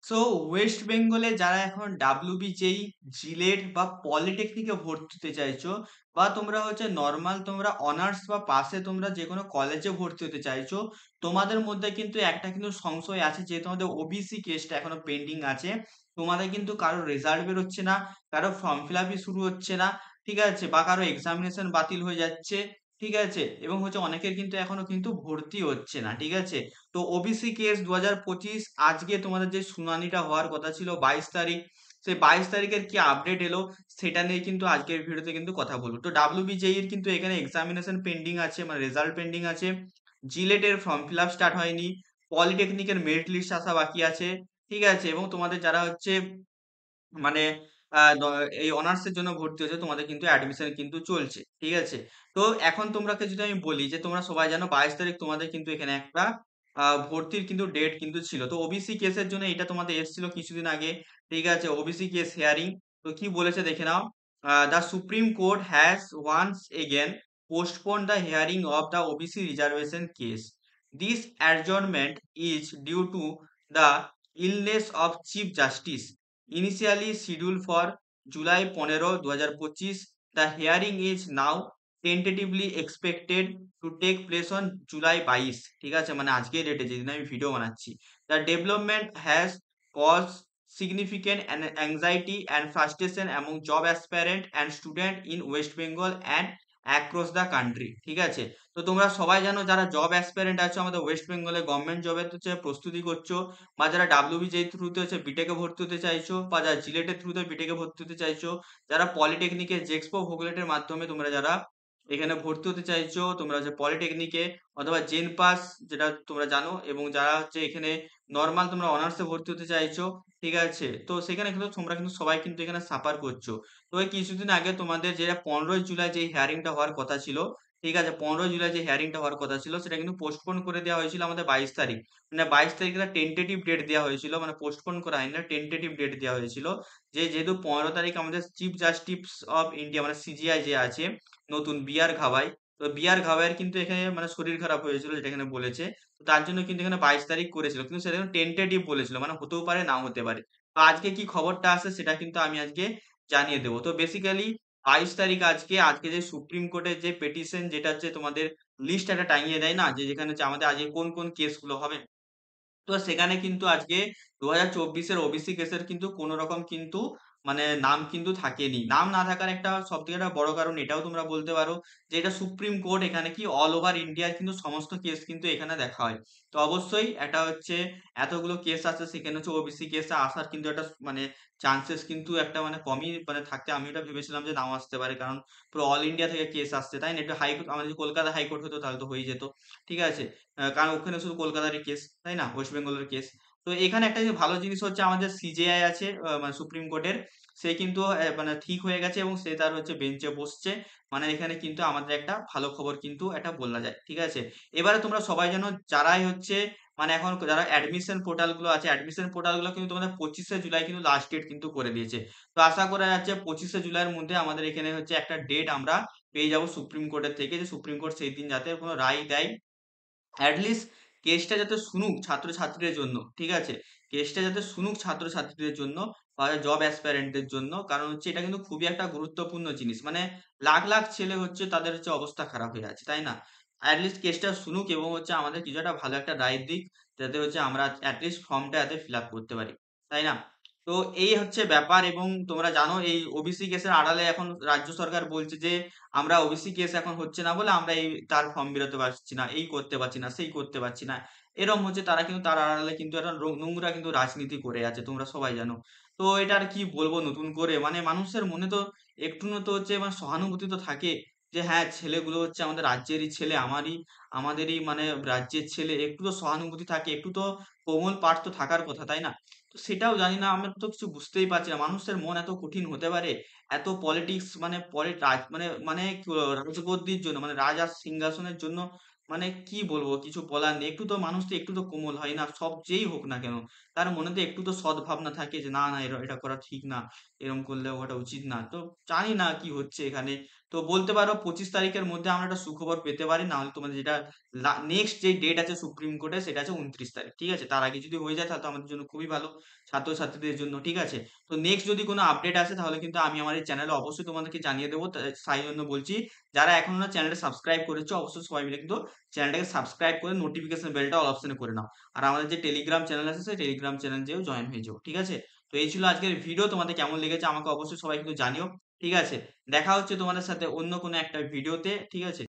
So West বেঙ্গলে যারা এখন ডাব্লিউবিজেই, জিলেট বা পলিটেকনিকে ভর্তি হতে চাইছো, বা তোমরা হচ্ছে নর্মাল তোমরা অনার্স বা পাশে তোমরা যে কোনো কলেজে ভর্তি হতে চাইছো, তোমাদের মধ্যে কিন্তু একটা কিন্তু সংশয় আছে যে তোমাদের ওবিসি কেসটা এখনো পেন্ডিং আছে। তোমাদের কিন্তু কারো রেজাল্ট বেরোচ্ছে না, কারো ফর্ম ফিল আপই শুরু হচ্ছে না, ঠিক আছে, বা কারো এক্সামিনেশন বাতিল হয়ে যাচ্ছে, ঠিক আছে, এবং হচ্ছে অনেকের কিন্তু এখনো কিন্তু ভর্তি হচ্ছে না, ঠিক আছে। তো ওবিসি কেস 2025 আজকে তোমাদের যে শুনানিটা হওয়ার কথা ছিল 22 তারিখ, সেই 22 তারিখের কি আপডেট এলো সেটা নিয়ে কিন্তু আজকের ভিডিওতে কিন্তু কথা বলবো। তো ডাব্লিউবিজেই এর কিন্তু এখানে এক্সামিনেশন পেন্ডিং আছে, মানে রেজাল্ট পেন্ডিং আছে। জিলেট এর ফর্ম ফিল আপ স্টার্ট হয়নি। পলিটেকনিকের মেরিট লিস্ট আসা বাকি আছে, ঠিক আছে, এবং তোমাদের যারা হচ্ছে মানে এই অনার্স এর জন্য ভর্তি হয়েছে তোমাদের কিন্তু অ্যাডমিশন কিন্তু চলছে, ঠিক আছে। তো এখন তোমরাকে যদি আমি বলি যে তোমরা সবাই জানো 22 তারিখ তোমাদের কিন্তু এখানে একটা ভর্তির কিন্তু ডেট কিন্তু ছিল। তো ওবিসি কেসের জন্য এটা তোমাদের এসেছিল কিছুদিন আগে, ঠিক আছে, ওবিসি কেস হিয়ারিং। তো কি বলেছে দেখে নাও। The supreme court has once again postpone the hearing of the OBC reservation case. This adjournment is due to the illness of chief justice, initially scheduled for July 15, 2025. The hearing is now tentatively expected to take place on July 22, ঠিক আছে, মানে আজকের ডেটে যেদিন আমি video বানাচ্ছি। The development has caused significant anxiety and frustration among job aspirant and student in West Bengal and across the country, ঠিক আছে। তো তোমরা সবাই জানো যারা জব অ্যাসপিরেন্ট আছো আমাদের ওয়েস্ট বেঙ্গলে গভর্নমেন্ট জবের হচ্ছে প্রস্তুতি করছো, বা যারা ডাব্লিউবিজেই থ্রুতে হচ্ছে বিটেকে ভর্তি হতে চাইছো, বা যারা জিলেটের থ্রুতে বিটেকে ভর্তি হতে চাইছো, যারা পলিটেকনিকের জেক্সপো ভোগলেটের মাধ্যমে তোমরা যারা এখানে ভর্তি হতে চাইছো, তোমরা হচ্ছে পলিটেকনিকে অথবা জেন পাস, যেটা তোমরা জানো, এবং যারা হচ্ছে এখানে নর্মাল তোমরা অনার্সে ভর্তি হতে চাইছো, ঠিক আছে, তো সেখানে কিন্তু তোমরা কিন্তু সবাই কিন্তু এখানে সাফার করছো। তো এই কিছুদিন আগে তোমাদের যেটা 15 জুলাই যে হিয়ারিংটা হওয়ার কথা ছিল, ঠিক আছে, 15 জুলাই যে হিয়ারিংটা হওয়ার কথা ছিল সেটা কিন্তু পোস্টপোন করে দেওয়া হয়েছিল আমাদের 22 তারিখ। মানে 22 তারিখে টেন্টেটিভ ডেট দেওয়া হয়েছিল, মানে পোস্টপোন করা হয়নি, টেন্টেটিভ ডেট দেওয়া হয়েছিল। যে যেহেতু 15 তারিখ আমাদের চিফ জাস্টিস অফ ইন্ডিয়া মানে সিজিআই যে আছে নতুন বিআর ঘাবাই, তো বিআর ঘাবাইয়ের কিন্তু এখানে মানে শরীর খারাপ হয়েছিল যেটা এখানে বলেছে। তো তার জন্য কিন্তু এখানে 22 তারিখ করেছিল, কিন্তু সেটা কিন্তু টেন্টেটিভ বলেছিল, মানে হতেও পারে নাও হতে পারে। তো আজকে কি খবরটা আছে সেটা কিন্তু আমি আজকে জানিয়ে দেবো। তো বেসিক্যালি 22 তারিখ আজকে, আজকে যে সুপ্রিম কোর্টের যে পেটিশন যেটা হচ্ছে তোমাদের লিস্ট একটা টাঙিয়ে দেয় না, যে যেখানে হচ্ছে আমাদের আজকে কোন কোন কেসগুলো হবে, তো সেখানে কিন্তু আজকে 2024-এর ওবিসি কেসের কিন্তু কোন রকম কিন্তু মানে নাম কিন্তু থাকেনি। নাম না থাকার একটা সবথেকে একটা বড় কারণ এটাও তোমরা বলতে পারো যে এটা সুপ্রিম কোর্ট, এখানে কি অল ওভার ইন্ডিয়ার কিন্তু সমস্ত কেস কিন্তু এখানে দেখা হয়। তো অবশ্যই এটা হচ্ছে এতগুলো কেস আছে সেখানে হচ্ছে ওবিসি কেস আসার কিন্তু একটা মানে চান্সেস কিন্তু একটা মানে কমই মানে থাকতে আমি এটা ভেবেছিলাম যে নাও আসতে পারে, কারণ পুরো অল ইন্ডিয়া থেকে কেস আসছে, তাই না? একটু হাইকোর্ট আমাদের যদি কলকাতা হাইকোর্ট হতো তাহলে তো হয়ে যেত, ঠিক আছে। কারণ ওখানে শুধু কলকাতারই কেস, তাই না, ওয়েস্ট বেঙ্গলের কেস। তো এখানে একটা যে ভালো জিনিস হচ্ছে আমাদের সিজেআই আছে, মানে সুপ্রিম কোর্টের, সে কিন্তু মানে ঠিক হয়ে গেছে এবং সে তার হচ্ছে বেঞ্চে বসছে। মানে এখানে কিন্তু আমাদের একটা ভালো খবর কিন্তু এটা বলা যায়, ঠিক আছে। এবারে তোমরা সবাই জানো যারাই হচ্ছে মানে এখন যারা অ্যাডমিশন পোর্টাল গুলো আছে, অ্যাডমিশন পোর্টাল গুলো কিন্তু তোমাদের 25শে জুলাই কিন্তু লাস্ট ডেট কিন্তু করে দিয়েছে। তো আশা করা যাচ্ছে 25শে জুলাইয়ের মধ্যে আমাদের এখানে হচ্ছে একটা ডেট আমরা পেয়ে যাবো সুপ্রিম কোর্টের থেকে, যে সুপ্রিম কোর্ট সেই দিন যাতে কোনো রায় দেয়, অ্যাটলিস্ট কেসটা যাতে শুনুক ছাত্রছাত্রীদের জন্য, ঠিক আছে, কেসটা যাতে শুনুক ছাত্রছাত্রীদের জন্য বা জব অ্যাসপারেন্টদের জন্য, কারণ হচ্ছে এটা কিন্তু খুবই একটা গুরুত্বপূর্ণ জিনিস, মানে লাখ লাখ ছেলে হচ্ছে তাদের হচ্ছে অবস্থা খারাপ হয়ে আছে, তাই না? অ্যাটলিস্ট কেসটা শুনুক এবং হচ্ছে আমাদের কিছু একটা ভালো একটা রায় দিক, যাতে হচ্ছে আমরা অ্যাটলিস্ট ফর্মটা যাতে ফিল আপ করতে পারি, তাই না? তো এই হচ্ছে ব্যাপার, এবং তোমরা জানো এই ওবিসি কেসের আড়ালে এখন রাজ্য সরকার বলছে যে আমরা ওবিসি কেস এখন হচ্ছে না বলে আমরা এই তার ফর্ম বেরোতে পারছি না, এই করতে পারছি না, সেই করতে পারছি না, এরম হচ্ছে, তারা কিন্তু তার আড়ালে কিন্তু একটা নোংরা কিন্তু রাজনীতি করে আছে, তোমরা সবাই জানো। তো এটা আর কি বলবো নতুন করে, মানে মানুষের মনে তো একটু না তো হচ্ছে মানে সহানুভূতি তো থাকে, যে হ্যাঁ ছেলেগুলো হচ্ছে আমাদের রাজ্যেরই ছেলে, আমাদেরই মানে রাজ্যের ছেলে, একটু তো সহানুভূতি থাকে, একটু তো কোমল পাঠ তো থাকার কথা, তাই না? তো সেটাও জানি না, আমরা তো কিছু বুঝতেই পারছি না, মানুষের মন এত কঠিন হতে পারে, এত পলিটিক্স মানে মানে কি বলবো, রাজগদ্দির জন্য মানে রাজার সিংহাসনের জন্য, মানে কি বলবো, কিছু বলার নেই। একটু তো মানুষ তো একটু তো কোমল হয় না, সব যেই হোক না কেন, তার মনে তো একটু তো সদ্ভাবনা থাকে যে না না এটা এটা করা ঠিক না, এরকম করলে ওটা উচিত না। তো জানি না কি হচ্ছে এখানে, তো বলতে পারো ২৫ তারিখের মধ্যে আমরা একটা সুখবর পেতে পারি। না হলে তোমাদের যেটা নেক্সট যে ডেট আছে সুপ্রিম কোর্টে সেটা আছে ২৯ তারিখ। ঠিক আছে? তার আগে যদি হয়ে যায় তাহলে তো আমাদের জন্য খুবই ভালো। ছাত্রছাত্রীদের জন্য। ঠিক আছে? তো নেক্সট যদি কোনো আপডেট আসে তাহলে কিন্তু আমি আমার এই চ্যানেলে অবশ্যই তোমাদেরকে জানিয়ে দেব। তাই জন্য বলছি যারা এখনো না চ্যানেলটা সাবস্ক্রাইব করেছো অবশ্যই সবাই মিলে কিন্তু চ্যানেলটাকে সাবস্ক্রাইব করে নোটিফিকেশন বেলটা অল অপশনে করে নাও। আর আমাদের যে টেলিগ্রাম চ্যানেল আছে সেই টেলিগ্রাম চ্যানেল যেও জয়েন হয়ে যাও। ঠিক আছে? তো এই ছিল আজকের ভিডিও। তোমাদের কেমন লেগেছে আমাকে অবশ্যই সবাই কিন্তু জানিও। ঠিক আছে? দেখা হচ্ছে তোমাদের সাথে অন্য কোনো একটা ভিডিওতে। ঠিক আছে?